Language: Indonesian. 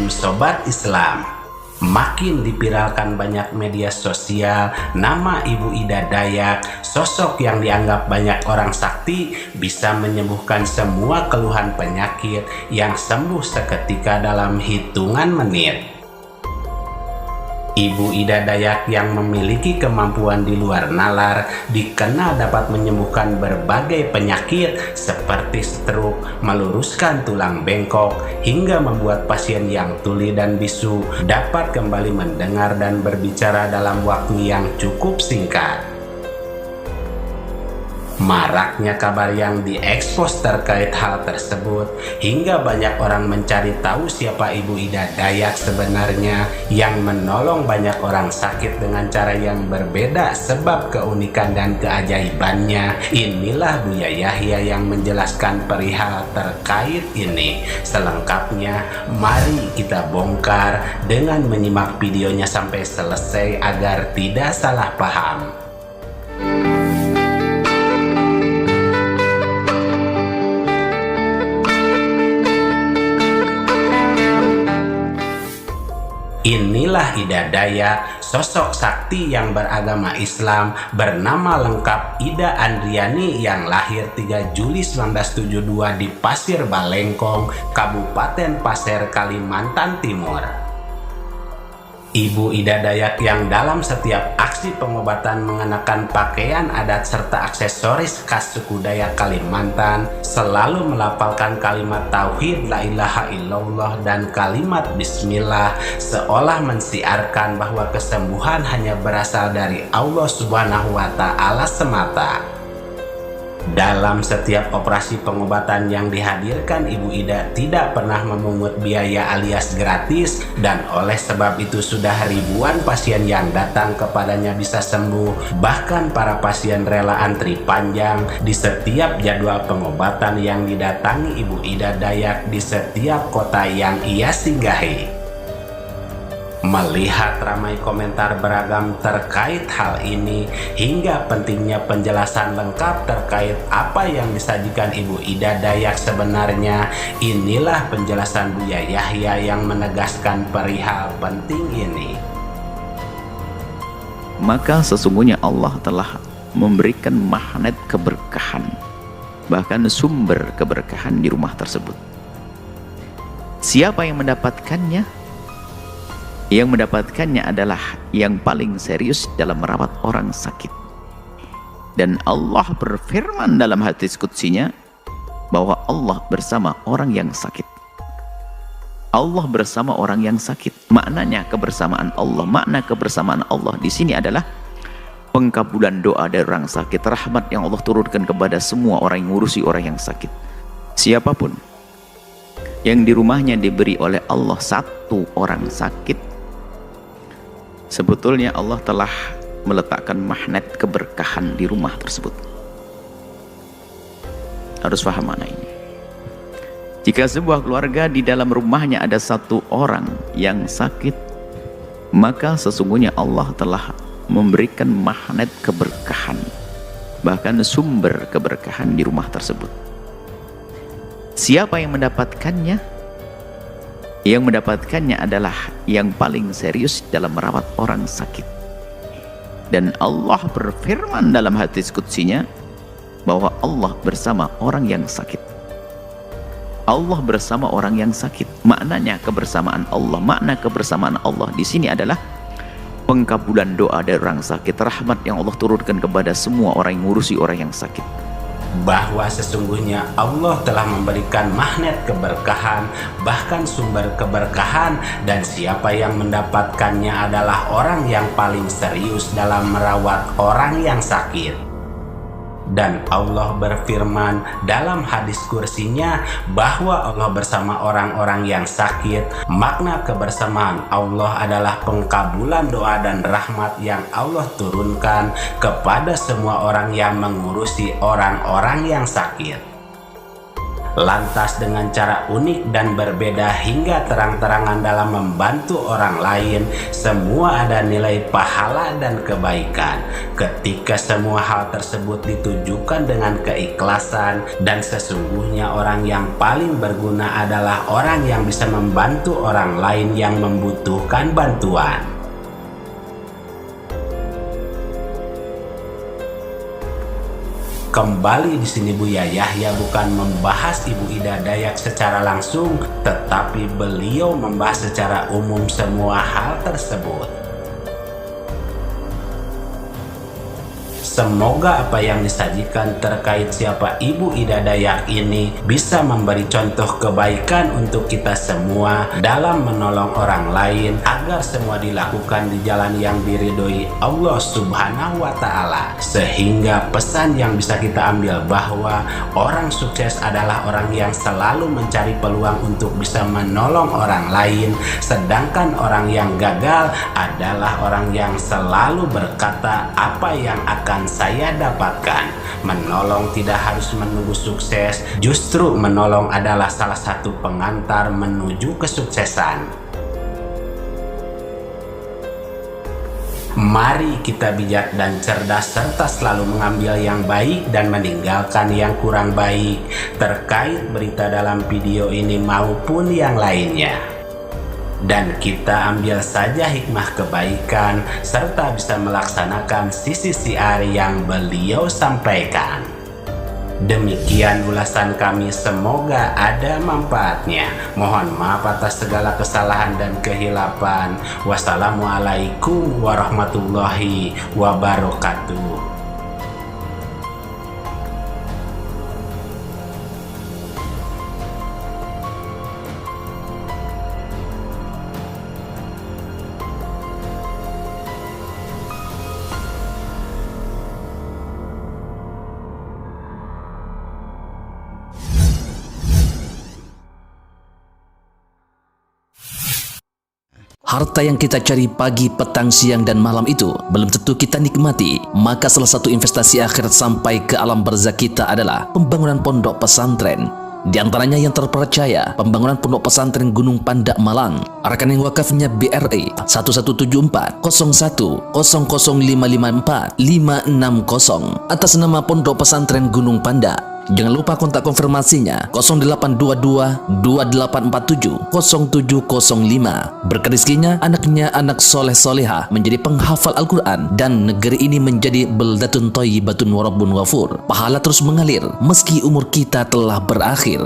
Sobat Islam, makin dipiralkan banyak media sosial nama Ibu Ida Dayak, sosok yang dianggap banyak orang sakti, bisa menyembuhkan semua keluhan penyakit yang sembuh seketika dalam hitungan menit. Ibu Ida Dayak yang memiliki kemampuan di luar nalar dikenal dapat menyembuhkan berbagai penyakit seperti stroke, meluruskan tulang bengkok, hingga membuat pasien yang tuli dan bisu dapat kembali mendengar dan berbicara dalam waktu yang cukup singkat. Maraknya kabar yang diekspos terkait hal tersebut hingga banyak orang mencari tahu siapa Ibu Ida Dayak sebenarnya yang menolong banyak orang sakit dengan cara yang berbeda sebab keunikan dan keajaibannya. Inilah Buya Yahya yang menjelaskan perihal terkait ini. Selengkapnya mari kita bongkar dengan menyimak videonya sampai selesai agar tidak salah paham. Inilah Ida Dayak, sosok sakti yang beragama Islam, bernama lengkap Ida Andriani yang lahir 3 Juli 1972 di Pasir Balengkong, Kabupaten Pasir, Kalimantan Timur. Ibu Ida Dayak yang dalam setiap aksi pengobatan mengenakan pakaian adat serta aksesoris khas suku Dayak Kalimantan, selalu melafalkan kalimat tauhid la ilaha illallah dan kalimat bismillah, seolah mensiarkan bahwa kesembuhan hanya berasal dari Allah Subhanahu wa Ta'ala semata. Dalam setiap operasi pengobatan yang dihadirkan, Ibu Ida tidak pernah memungut biaya alias gratis, dan oleh sebab itu sudah ribuan pasien yang datang kepadanya bisa sembuh. Bahkan para pasien rela antri panjang di setiap jadwal pengobatan yang didatangi Ibu Ida Dayak di setiap kota yang ia singgahi. Melihat ramai komentar beragam terkait hal ini hingga pentingnya penjelasan lengkap terkait apa yang disajikan Ibu Ida Dayak sebenarnya, inilah penjelasan Buya Yahya yang menegaskan perihal penting ini. Maka sesungguhnya Allah telah memberikan magnet keberkahan, bahkan sumber keberkahan di rumah tersebut. Siapa yang mendapatkannya? Yang mendapatkannya adalah yang paling serius dalam merawat orang sakit. Dan Allah berfirman dalam hadis qudsinya bahwa Allah bersama orang yang sakit. Allah bersama orang yang sakit. Maknanya kebersamaan Allah, makna kebersamaan Allah di sini adalah pengkabulan doa dari orang sakit, rahmat yang Allah turunkan kepada semua orang yang ngurusi orang yang sakit. Siapapun yang di rumahnya diberi oleh Allah satu orang sakit, sebetulnya Allah telah meletakkan magnet keberkahan di rumah tersebut. Harus paham makna ini. Jika sebuah keluarga di dalam rumahnya ada satu orang yang sakit, maka sesungguhnya Allah telah memberikan magnet keberkahan, bahkan sumber keberkahan di rumah tersebut. Siapa yang mendapatkannya? Yang mendapatkannya adalah yang paling serius dalam merawat orang sakit. Dan Allah berfirman dalam hadis qudsinya bahwa Allah bersama orang yang sakit. Allah bersama orang yang sakit. Maknanya kebersamaan Allah, makna kebersamaan Allah di sini adalah pengkabulan doa dari orang sakit, rahmat yang Allah turunkan kepada semua orang yang ngurusi orang yang sakit. Bahwa sesungguhnya Allah telah memberikan magnet keberkahan, bahkan sumber keberkahan, dan siapa yang mendapatkannya adalah orang yang paling serius dalam merawat orang yang sakit. Dan Allah berfirman dalam hadis kursinya bahwa Allah bersama orang-orang yang sakit. Makna kebersamaan Allah adalah pengkabulan doa dan rahmat yang Allah turunkan kepada semua orang yang mengurusi orang-orang yang sakit. Lantas dengan cara unik dan berbeda hingga terang-terangan dalam membantu orang lain, semua ada nilai pahala dan kebaikan. Ketika semua hal tersebut ditujukan dengan keikhlasan, dan sesungguhnya orang yang paling berguna adalah orang yang bisa membantu orang lain yang membutuhkan bantuan. Kembali di sini Buya Yahya bukan membahas Ibu Ida Dayak secara langsung, tetapi beliau membahas secara umum semua hal tersebut. Semoga apa yang disajikan terkait siapa Ibu Ida Dayak ini bisa memberi contoh kebaikan untuk kita semua dalam menolong orang lain, agar semua dilakukan di jalan yang diridhoi Allah Subhanahu wa Ta'ala. Sehingga pesan yang bisa kita ambil bahwa orang sukses adalah orang yang selalu mencari peluang untuk bisa menolong orang lain, sedangkan orang yang gagal adalah orang yang selalu berkata, apa yang akan saya dapatkan. Menolong tidak harus menunggu sukses, justru menolong adalah salah satu pengantar menuju kesuksesan. Mari kita bijak dan cerdas serta selalu mengambil yang baik dan meninggalkan yang kurang baik terkait berita dalam video ini maupun yang lainnya. Dan kita ambil saja hikmah kebaikan serta bisa melaksanakan sisi siar yang beliau sampaikan. Demikian ulasan kami, semoga ada manfaatnya. Mohon maaf atas segala kesalahan dan kehilapan. Wassalamualaikum warahmatullahi wabarakatuh. Harta yang kita cari pagi, petang, siang, dan malam itu belum tentu kita nikmati. Maka salah satu investasi akhirat sampai ke alam barzakh kita adalah pembangunan pondok pesantren. Di antaranya yang terpercaya, pembangunan pondok pesantren Gunung Panda Malang. Rekening wakafnya BRI 1174 01 00554 560 atas nama Pondok Pesantren Gunung Panda. Jangan lupa kontak konfirmasinya 0822 2847 0705. Berkah rezekinya anaknya anak soleh soleha menjadi penghafal Al-Quran, dan negeri ini menjadi beldatun thayyibatun wa rabbun ghafur. Pahala terus mengalir meski umur kita telah berakhir.